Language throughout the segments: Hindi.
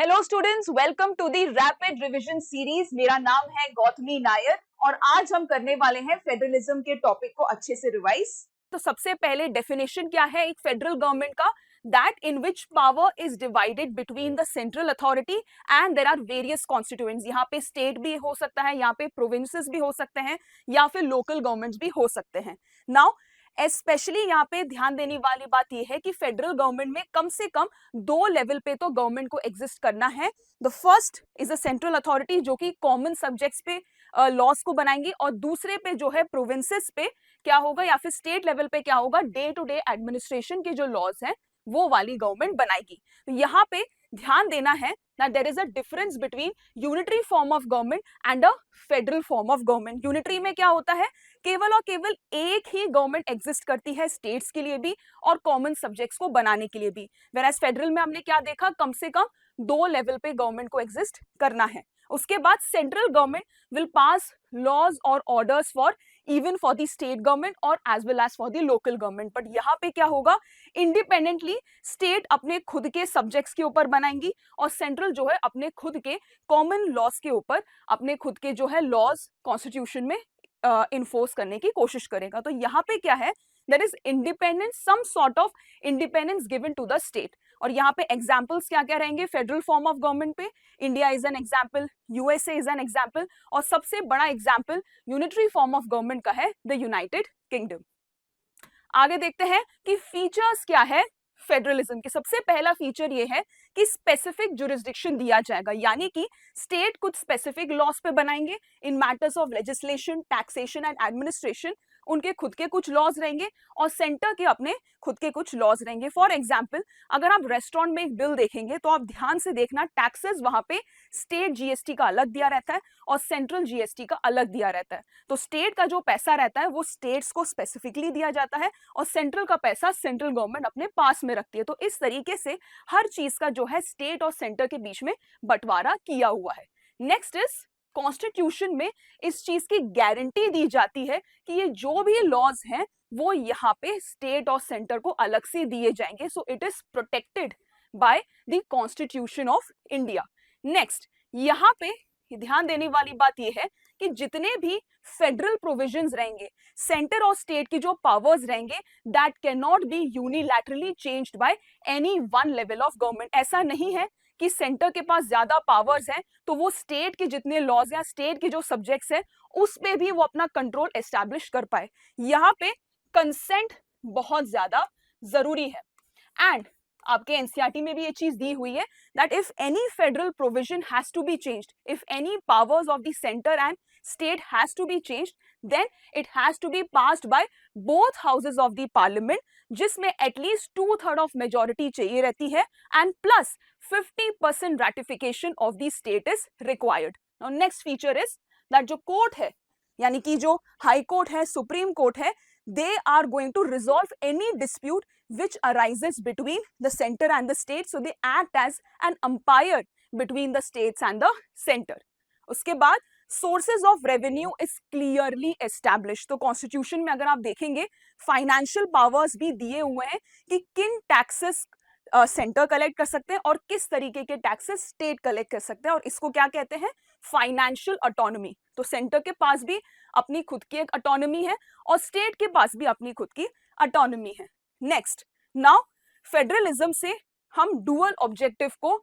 Hello students, welcome to the rapid revision series. मेरा नाम है गौतमी नायर और आज हम करने वाले हैं फेडरलिज्म के टॉपिक को अच्छे से रिवाइज। तो सबसे पहले डेफिनेशन क्या है एक फेडरल गवर्नमेंट का? That in which power is divided between the central authority and there are various constituents. यहाँ पे स्टेट भी हो सकता है, यहाँ पे प्रोविंसेस भी हो सकते हैं, या फिर लोकल गवर्नमेंट्स भी हो सकते हैं। नाउ स्पेशली यहाँ पे ध्यान देने वाली बात यह है कि फेडरल गवर्नमेंट में कम से कम दो लेवल पे तो गवर्नमेंट को एग्जिस्ट करना है। The first is a central authority जो कि कॉमन सब्जेक्ट्स पे लॉस को बनाएंगी, और दूसरे पे जो है प्रोविंसेस पे क्या होगा या फिर स्टेट लेवल पे क्या होगा, डे टू डे एडमिनिस्ट्रेशन के जो लॉज हैं वो वाली गवर्नमेंट बनाएगी। तो यहाँ पे ध्यान देना है that there is a difference between unitary form of government and a federal form of government। Unitary में क्या होता है, केवल और केवल एक ही गवर्नमेंट एग्जिस्ट करती है स्टेट्स के लिए भी और कॉमन सब्जेक्ट्स को बनाने के लिए भी। वेराज फेडरल में हमने क्या देखा, कम से कम दो लेवल पे गवर्नमेंट को एग्जिस्ट करना है। उसके बाद central government will pass laws और orders for even for the state government और as well as for the local government. But यहाँ पे क्या होगा, इंडिपेंडेंटली स्टेट अपने खुद के सब्जेक्ट्स के ऊपर बनाएंगी और सेंट्रल जो है अपने खुद के कॉमन लॉज के ऊपर अपने खुद के जो है लॉज कॉन्स्टिट्यूशन में इन्फोर्स करने की कोशिश करेगा। तो यहाँ पे क्या है, there is independence, some sort of independence given to the state. और यहाँ पे एग्जाम्पल्स क्या क्या रहेंगे फेडरल फॉर्म ऑफ गवर्नमेंट पे? India is an example, USA is an example, और सबसे बड़ा example unitary form of government का है द यूनाइटेड किंगडम। आगे देखते हैं कि फीचर्स क्या है फेडरलिज्म के। सबसे पहला फीचर ये है कि स्पेसिफिक जुरिस्डिक्शन दिया जाएगा, यानी कि स्टेट कुछ स्पेसिफिक लॉस पे बनाएंगे in matters of legislation, taxation and administration. उनके खुद के कुछ लॉज रहेंगे और सेंटर के अपने खुद के कुछ लॉज रहेंगे। फॉर एग्जाम्पल, अगर आप रेस्टोरेंट में एक बिल देखेंगे तो आप ध्यान से देखना, टैक्सेस वहां पे स्टेट जीएसटी का अलग दिया रहता है और सेंट्रल जीएसटी का अलग दिया रहता है। तो स्टेट का जो पैसा रहता है वो स्टेट्स को स्पेसिफिकली दिया जाता है और सेंट्रल का पैसा सेंट्रल गवर्नमेंट अपने पास में रखती है। तो इस तरीके से हर चीज का जो है स्टेट और सेंटर के बीच में बंटवारा किया हुआ है। नेक्स्ट इज कॉन्स्टिट्यूशन में इस चीज की गारंटी दी जाती है कि ये जो भी लॉज हैं वो यहाँ पे स्टेट और सेंटर को अलग से दिए जाएंगे। So it is protected by the constitution of India. Next, यहाँ पे ध्यान देने वाली बात यह है कि जितने भी फेडरल प्रोविजंस रहेंगे, सेंटर और स्टेट की जो पावर्स रहेंगे, that can not be unilaterally changed by any one level of government. ऐसा नहीं है कि सेंटर के पास ज्यादा पावर्स हैं तो वो स्टेट के जितने लॉज या स्टेट के जो सब्जेक्ट्स हैं उस पे भी वो अपना कंट्रोल एस्टैब्लिश कर पाए। यहाँ पे कंसेंट बहुत ज्यादा जरूरी है। एंड आपके एनसीईआरटी में भी ये चीज दी हुई है that if any federal provision has to be changed, if any powers of the centre and state has to be changed, then it has to be passed by both houses of the parliament, जिसमें एटलीस्ट 2/3 ऑफ मेजोरिटी चाहिए रहती है and plus 50% ratification of the state is required. Now next feature is that जो कोर्ट है, यानी कि जो हाई कोर्ट है, सुप्रीम कोर्ट है, they are going to resolve any dispute which arises between the center and the state, so they act as an umpire between the states and the center. उसके बाद sources of revenue is clearly establish. तो कॉन्स्टिट्यूशन में अगर आप देखेंगे फाइनेंशियल पावर्स भी दिए हुए हैं कि किन टैक्सेस सेंटर कलेक्ट कर सकते हैं और किस तरीके के टैक्सेस स्टेट कलेक्ट कर सकते हैं, और इसको क्या कहते हैं, फाइनेंशियल ऑटोनॉमी। तो सेंटर के पास भी अपनी खुद की एक ऑटोनॉमी है और स्टेट के पास भी अपनी खुद की ऑटोनॉमी है। नेक्स्ट, नाउ फेडरलिज्म से हम डुअल ऑब्जेक्टिव को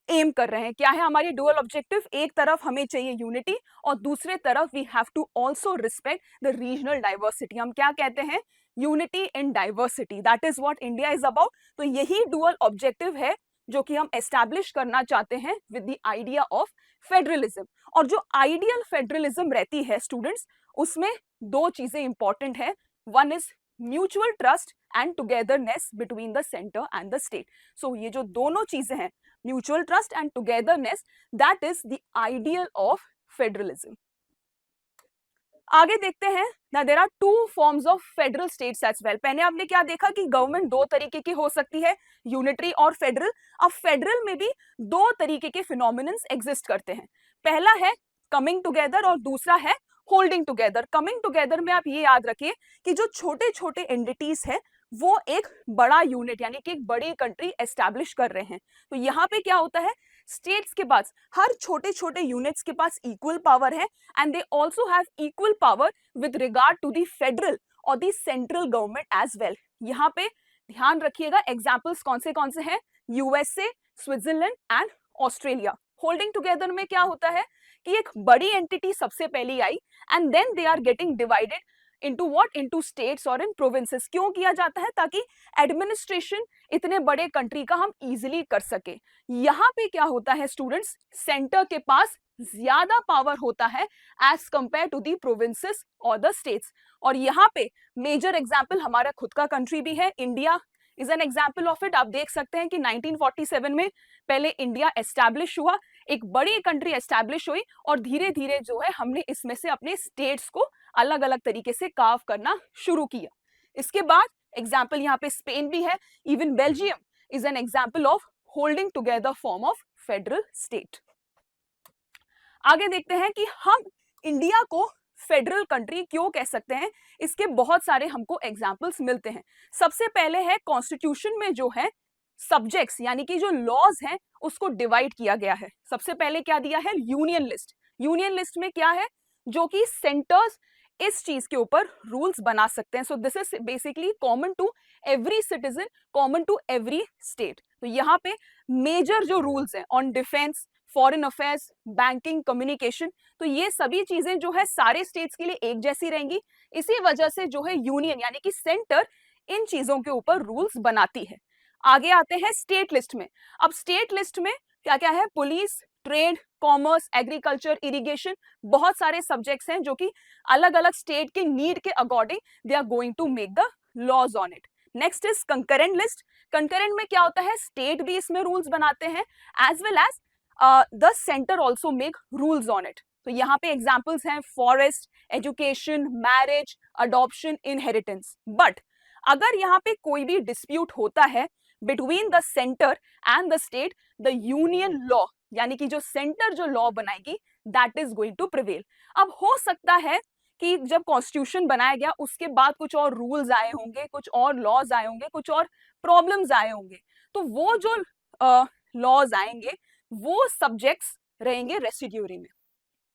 एम कर रहे हैं। क्या है हमारी डुअल ऑब्जेक्टिव? एक तरफ हमें चाहिए यूनिटी और दूसरे तरफ we have to also respect the regional diversity. हम क्या कहते हैं, unity in diversity, that is what India is about. तो यही डुअल ऑब्जेक्टिव है जो कि हम एस्टैब्लिश करना चाहते हैं with the idea of federalism. और जो आइडियल फेडरलिज्म रहती है स्टूडेंट्स, उसमें दो चीजें इंपॉर्टेंट है। One is mutual trust and togetherness between the centre and the state. So ये जो दोनों चीजें हैं, mutual trust and togetherness, that is the ideal of federalism. आगे देखते हैं that there are two forms of federal states as well. पहले आपने क्या देखा कि गवर्नमेंट दो तरीके की हो सकती है, यूनिटरी और फेडरल। अब फेडरल में भी दो तरीके के फिनोमिनन्स एग्जिस्ट करते हैं। पहला है कमिंग टुगेदर और दूसरा है होल्डिंग टुगेदर। कमिंग टुगेदर में आप ये याद रखिए कि जो छोटे छोटे एंटिटीज है वो एक बड़ा यूनिट यानी कि एक बड़ी कंट्री एस्टैब्लिश कर रहे हैं। तो यहाँ पे क्या होता है, स्टेट्स के पास, हर छोटे छोटे यूनिट्स के पास इक्वल पावर है and they also have equal power with regard to the federal और the central government as well. यहाँ पे ध्यान रखिएगा एग्जाम्पल्स कौन से हैं, USA, Switzerland and Australia. Holding together में क्या होता है कि एक बड़ी एंटिटी सबसे पहले आई and then they are getting divided into what, into states और इन प्रोविंसेस। क्यों किया जाता है? ताकि एडमिनिस्ट्रेशन इतने बड़े कंट्री का हम इजीली कर सके। यहाँ पे क्या होता है स्टूडेंट्स, सेंटर के पास ज्यादा पावर होता है as compare to the provinces और द स्टेट्स। और यहाँ पे मेजर एग्जाम्पल हमारा खुद का कंट्री भी है, India is an example of it. आप देख सकते हैं कि 1947 में पहले इंडिया एस्टैब्लिश हुआ, एक बड़ी कंट्री एस्टैब्लिश हुई और धीरे धीरे जो है हमने इसमें से अपने स्टेट्स को अलग अलग तरीके से कार्व करना शुरू किया। इसके बाद एग्जाम्पल यहाँ पे स्पेन भी है, even Belgium is an example of holding together form of federal state. आगे देखते हैं कि हम इंडिया को फेडरल कंट्री क्यों कह सकते हैं, इसके बहुत सारे हमको एग्जाम्पल्स मिलते हैं। सबसे पहले है कॉन्स्टिट्यूशन में जो है सब्जेक्ट्स यानी कि जो लॉज हैं उसको डिवाइड किया गया है। सबसे पहले क्या दिया है, यूनियन लिस्ट। यूनियन लिस्ट में क्या है, जो कि सेंटर्स इस चीज के ऊपर रूल्स बना सकते हैं। So this is basically common to every citizen, common to every state. तो यहाँ पे मेजर जो रूल्स हैं on defence, foreign affairs, banking, communication, तो ये सभी चीजें जो है सारे स्टेट्स के लिए एक जैसी रहेंगी। इसी वजह से जो है यूनियन यानी कि सेंटर इन चीजों के ऊपर रूल्स बनाती है। आगे आते हैं स्टेट लिस्ट में। अब स्टेट लिस्ट में क्या क्या है, police, trade, commerce, agriculture, irrigation, बहुत सारे सब्जेक्ट्स हैं जो कि अलग अलग स्टेट के नीड के according they are going to make the laws on it. Next is concurrent list. Concurrent में क्या होता है, स्टेट भी इसमें रूल्स बनाते हैं as well as the centre also make rules on it. तो यहाँ पे एग्जाम्पल्स हैं forest, education, marriage, adoption, inheritance. But अगर यहाँ पे कोई भी डिस्प्यूट होता है between the centre and the state, the union law यानी कि जो सेंटर जो लॉ बनाएगी that is going to prevail. अब हो सकता है कि जब कॉन्स्टिट्यूशन बनाया गया उसके बाद कुछ और रूल्स आए होंगे, कुछ और लॉज आए होंगे, कुछ और प्रॉब्लम्स आए होंगे, तो वो जो लॉज आएंगे वो सब्जेक्ट्स रहेंगे रेसिड्यूरी में।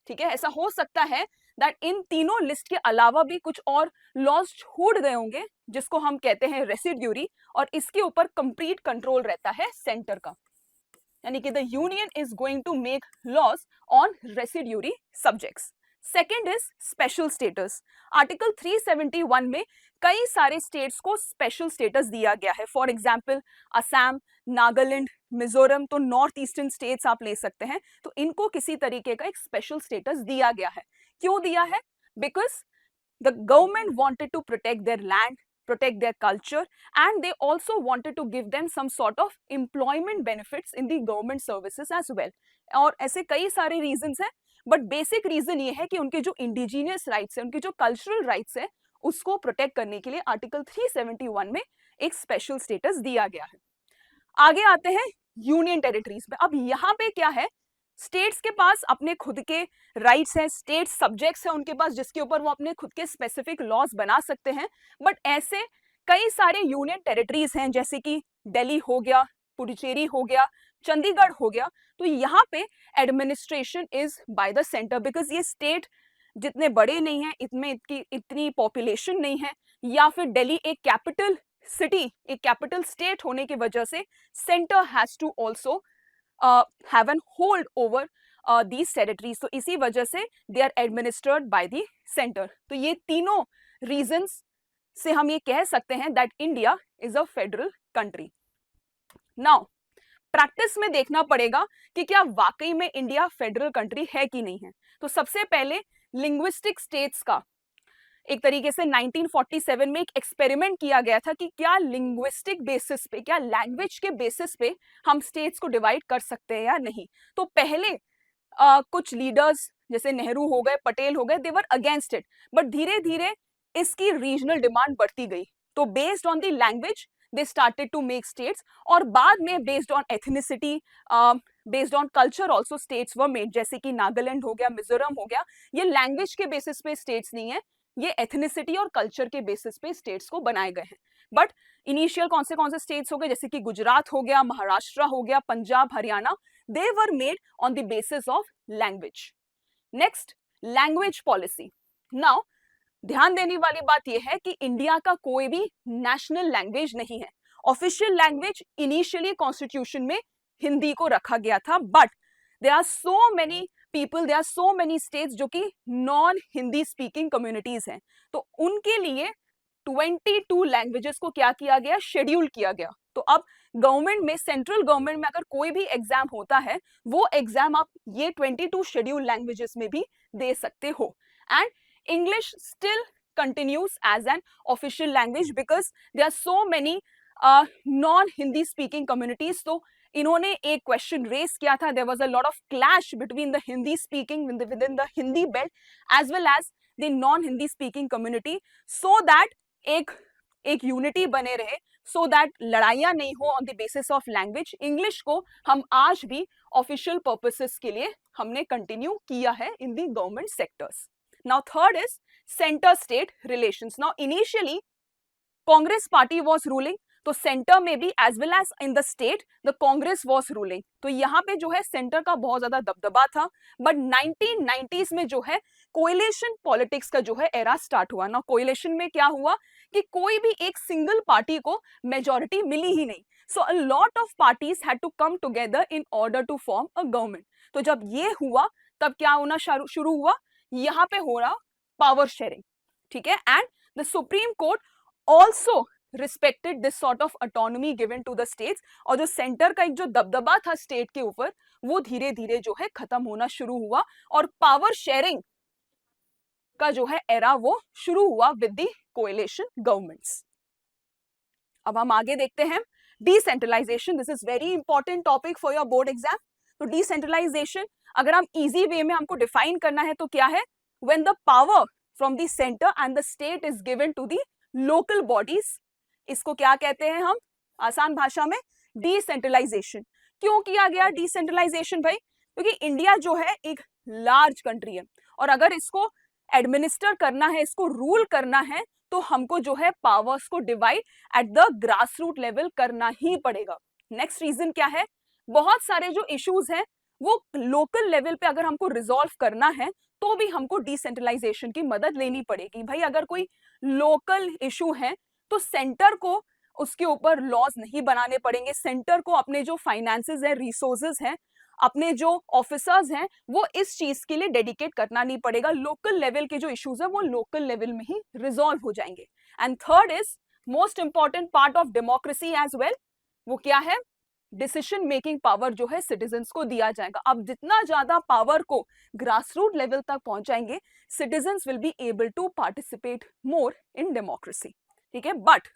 ठीक है, ऐसा हो सकता है दैट इन तीनों लिस्ट के अलावा भी कुछ और लॉज छूट गए होंगे जिसको हम कहते हैं रेसिड्यूरी, और इसके ऊपर कंप्लीट कंट्रोल रहता है सेंटर का, यानी कि the union is going to make laws on residuary subjects. Second is special status. Article 371 में कई सारे स्टेट्स को स्पेशल स्टेटस दिया गया है। फॉर एग्जाम्पल असम, नागालैंड, मिजोरम, तो नॉर्थ ईस्टर्न स्टेट्स आप ले सकते हैं, तो इनको किसी तरीके का एक स्पेशल स्टेटस दिया गया है। क्यों दिया है? Because the government wanted to protect their land, protect their culture, and they also wanted to give them some sort of employment benefits in the government services as well। और ऐसे कई सारे reasons हैं, बट बेसिक रीजन ये है कि उनके जो इंडिजीनियस राइट्स है, उनके जो कल्चरल राइट्स है, उसको प्रोटेक्ट करने के लिए आर्टिकल 371 में एक स्पेशल स्टेटस दिया गया है। आगे आते हैं यूनियन टेरिटरीज में। अब यहाँ पे क्या है, स्टेट्स के पास अपने खुद के राइट्स हैं, स्टेट सब्जेक्ट्स हैं उनके पास जिसके ऊपर वो अपने खुद के स्पेसिफिक लॉज बना सकते हैं। बट ऐसे कई सारे यूनियन टेरिटरीज हैं जैसे कि दिल्ली हो गया, पुडुचेरी हो गया, चंडीगढ़ हो गया, तो यहाँ पे administration is by the centre, because ये स्टेट जितने बड़े नहीं हैं, इतनी पॉपुलेशन नहीं है, या फिर दिल्ली एक कैपिटल सिटी, एक कैपिटल स्टेट होने की वजह से centre has to also have an hold over these territories, तो इसी वजह से they are administered by the center। तो ये तीनों reasons से हम ये कह सकते हैं that India is a federal country। Now practice में देखना पड़ेगा कि क्या वाकई में इंडिया फेडरल कंट्री है कि नहीं है। तो सबसे पहले लिंग्विस्टिक स्टेट्स का एक तरीके से 1947 में एक एक्सपेरिमेंट किया गया था कि क्या लिंग्विस्टिक बेसिस पे, क्या लैंग्वेज के बेसिस पे हम स्टेट्स को डिवाइड कर सकते हैं या नहीं। तो पहले कुछ लीडर्स जैसे नेहरू हो गए, पटेल हो गए, they were against it, but धीरे धीरे इसकी रीजनल डिमांड बढ़ती गई। तो based on the language they started to make states, और बाद में based on ethnicity, based on culture also states were made, जैसे कि नागालैंड हो गया, मिजोरम हो गया। ये लैंग्वेज के बेसिस पे स्टेट्स नहीं है, ये एथनिसिटी और कल्चर के बेसिस पे स्टेट्स को बनाए गए हैं। बट इनिशियल कौन से स्टेट्स हो गए, जैसे कि गुजरात हो गया, महाराष्ट्र हो गया, Punjab, Haryana, they were made on the basis of language. Next, language policy. Now, ध्यान देने वाली बात यह है कि इंडिया का कोई भी नेशनल लैंग्वेज नहीं है. ऑफिशियल लैंग्वेज इनिशियली कॉन्स्टिट्यूशन में हिंदी को रखा गया था, but there are so many people, there are so many states जो कि नॉन हिंदी स्पीकिंग कम्युनिटीज हैं, तो उनके लिए 22 लैंग्वेजेस को क्या किया गया, शेड्यूल किया गया. तो अब गवर्नमेंट में, सेंट्रल गवर्नमेंट में अगर कोई भी एग्जाम होता है, वो एग्जाम आप ये 22 शेड्यूल लैंग्वेजेस में भी दे सकते हो. And English still continues as an official language because there are so many non-Hindi speaking communities. So इन्होंने एक क्वेश्चन रेस किया था. There was a lot of clash between the Hindi speaking within the Hindi belt as well as the non-Hindi speaking community, so that एक यूनिटी बने रहे, so that लड़ाइयाँ नहीं हो on the basis of language. English को हम आज भी ऑफिशियल पर्पसेस के लिए हमने कंटिन्यू किया है in the government sectors. Now third is center state relations. Now initially Congress party was ruling, तो सेंटर में भी as well as in the state the Congress was ruling. तो यहाँ पे जो है सेंटर का बहुत ज्यादा दबदबा था, बट 1990s में जो है कोएलिशन पॉलिटिक्स का जो है एरा स्टार्ट हुआ ना. कोएलिशन में क्या हुआ कि कोई भी एक सिंगल पार्टी को मेजॉरिटी मिली ही नहीं. So a lot of parties had to come together in order to form a government. तो जब ये हुआ तब क्या होना शुरू हुआ, यहाँ पे हो रहा पावर शेयरिंग. ठीक है. And the supreme court also respected this sort of autonomy given to the states. और जो सेंटर का एक जो दबदबा था स्टेट के ऊपर, वो धीरे धीरे जो है खत्म होना शुरू हुआ और पावर शेयरिंग का जो है एरा वो शुरू हुआ विद द कोएलिशन गवर्नमेंट्स. अब हम आगे देखते हैं decentralisation. This is very important topic for your board exam. तो डिसेंट्रलाइजेशन अगर हम इजी वे में हमको डिफाइन करना है तो क्या है, when the power from the centre and the state is given to the local bodies. इसको क्या कहते हैं हम आसान भाषा में, डिसेंट्रलाइजेशन. क्यों किया गया डिसेंट्रलाइजेशन भाई? क्योंकि इंडिया जो है एक लार्ज कंट्री है और अगर इसको एडमिनिस्टर करना है, इसको रूल करना है, तो हमको जो है पावर्स को divide at the grass root level करना ही पड़ेगा. नेक्स्ट रीजन क्या है, बहुत सारे जो इश्यूज हैं वो लोकल लेवल पे अगर हमको रिजॉल्व करना है तो भी हमको डिसेंट्रलाइजेशन की मदद लेनी पड़ेगी. भाई अगर कोई लोकल इशू है तो सेंटर को उसके ऊपर लॉज नहीं बनाने पड़ेंगे. सेंटर को अपने जो फाइनेंसेस है, रिसोर्सेज हैं, अपने जो ऑफिसर्स हैं, वो इस चीज के लिए डेडिकेट करना नहीं पड़ेगा. लोकल लेवल के जो इश्यूज है वो लोकल लेवल में ही रिजॉल्व हो जाएंगे. And third is most important part of democracy as well, वो क्या है, डिसीजन मेकिंग पावर जो है सिटीजन्स को दिया जाएगा. अब जितना ज्यादा पावर को ग्रास रूट लेवल तक पहुंचाएंगे, citizens will be able to participate more in democracy. ठीक है. बट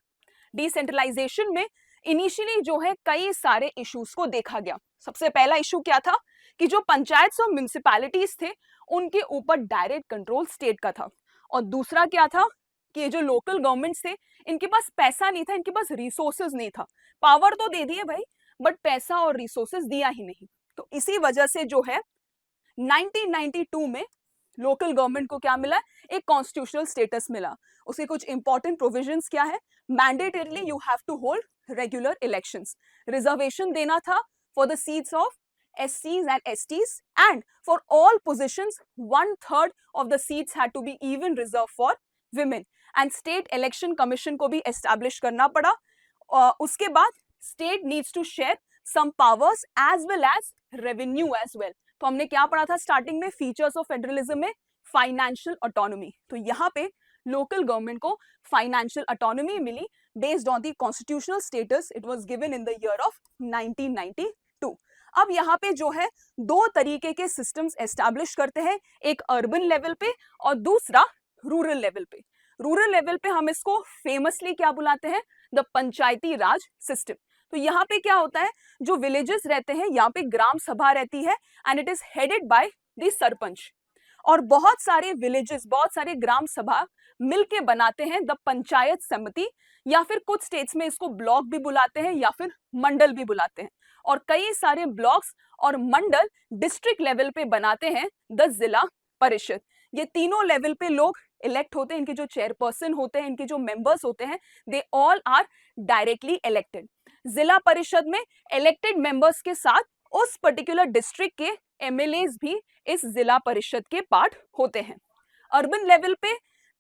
डिसेंट्रलाइजेशन में इनिशियली जो है कई सारे इश्यूज को देखा गया. सबसे पहला इशू क्या था कि जो पंचायत और म्युनिसिपैलिटीज थे उनके ऊपर डायरेक्ट कंट्रोल स्टेट का था. और दूसरा क्या था कि जो लोकल गवर्नमेंट्स थे इनके पास पैसा नहीं था, इनके पास रिसोर्सेज नहीं था. पावर तो दे दिए भाई, बट पैसा और रिसोर्सेज दिया ही नहीं. तो इसी वजह से जो है 1992 में लोकल गवर्नमेंट को क्या मिला, एक कॉन्स्टिट्यूशनल स्टेटस मिला. उसके कुछ इंपॉर्टेंट प्रोविजंस क्या है, mandatorily you have to hold regular elections. Reservation देना था for the seats of SCs and STs, and for all positions 1/3 of the seats had to be even reserved for women. And state election commission को भी establish करना पड़ा. उसके बाद state needs to share some powers as well as revenue as well. तो हमने क्या पढ़ा था स्टार्टिंग में, फीचर्स ऑफ फेडरलिज्म में फाइनेंशियल ऑटोनॉमी. तो यहाँ पे लोकल गवर्नमेंट को फाइनेंशियल ऑटोनॉमी मिली based on the constitutional status. It was given in the year of 1992. अब यहाँ पे जो है दो तरीके के सिस्टम्स एस्टैब्लिश करते हैं, एक अर्बन लेवल पे और दूसरा रूरल लेवल पे. रूरल लेवल पे हम इसको फेमसली क्या बुलाते हैं, द पंचायती राज सिस्टम. तो यहाँ पे क्या होता है, जो विलेजेस रहते हैं यहाँ पे ग्राम सभा रहती है and it is headed by the sarpanch. और बहुत सारे विलेजेस, बहुत सारे ग्राम सभा मिलके बनाते हैं द पंचायत समिति, या फिर कुछ स्टेट्स में इसको ब्लॉक भी बुलाते हैं या फिर मंडल भी बुलाते हैं. और कई सारे ब्लॉक्स और मंडल डिस्ट्रिक्ट लेवल पे बनाते हैं द जिला परिषद. ये तीनों लेवल पे लोग इलेक्ट होते हैं. इनके जो चेयरपर्सन होते हैं, इनके जो मेंबर्स होते हैं, they all are directly elected. Zila parishad में इलेक्टेड मेंबर्स के साथ उस पर्टिकुलर डिस्ट्रिक्ट के एमएलएज भी इस जिला परिषद के पार्ट होते हैं। अर्बन लेवल पे,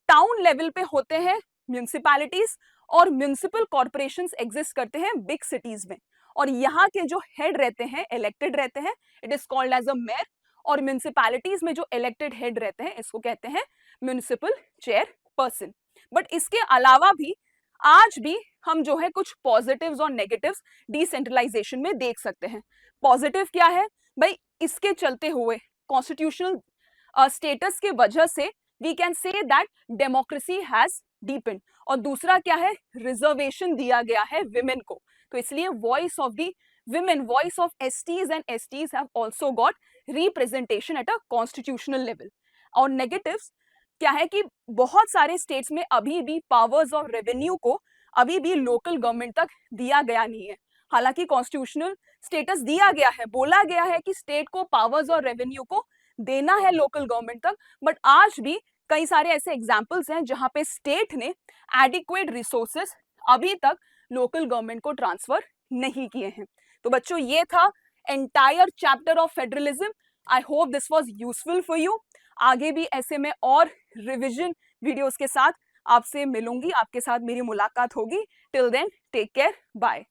टाउन लेवल पे होते हैं म्यूनिसिपैलिटीज, और म्यूनिसिपल कॉर्पोरेशंस एग्जिस्ट करते हैं बिग सिटीज में, और यहाँ के जो हेड रहते हैं इलेक्टेड रहते हैं, it is called as a mayor. और म्यूनिसिपैलिटीज में जो इलेक्टेड हेड रहते हैं इसको कहते हैं म्यूनिसिपल चेयर पर्सन। बट इसके अलावा भी आज भी हम जो है कुछ पॉजिटिव्स और नेगेटिव्स डिसेंट्रलाइजेशन में देख सकते हैं। पॉजिटिव क्या है भाई, इसके चलते हुए कॉन्स्टिट्यूशनल स्टेटस के वजह से we can say that democracy has deepened. और दूसरा क्या है, रिजर्वेशन दिया गया है विमेन को, तो इसलिए voice of the women, voice of STs and STs have also got representation at a constitutional level. और नेगेटिव्स क्या है कि बहुत सारे स्टेट्स में अभी भी पावर्स ऑफ रेवेन्यू को अभी भी लोकल गवर्नमेंट तक दिया गया नहीं है। हालांकि कॉन्स्टिट्यूशनल स्टेटस दिया गया है, बोला गया है कि स्टेट को पावर्स और रेवेन्यू को देना है लोकल गवर्नमेंट तक, बट आज भी कई सारे ऐसे एग्जाम्पल्स हैं जहां पे स्टेट ने एडिक्वेट रिसोर्सेस अभी तक लोकल गवर्नमेंट को ट्रांसफर नहीं किए हैं। तो बच्चों ये था entire chapter of federalism. I hope this was useful for you. आगे भी ऐसे में और रिविजन वीडियोस के साथ आपसे मिलूंगी, आपके साथ मेरी मुलाकात होगी। Till then take care, bye.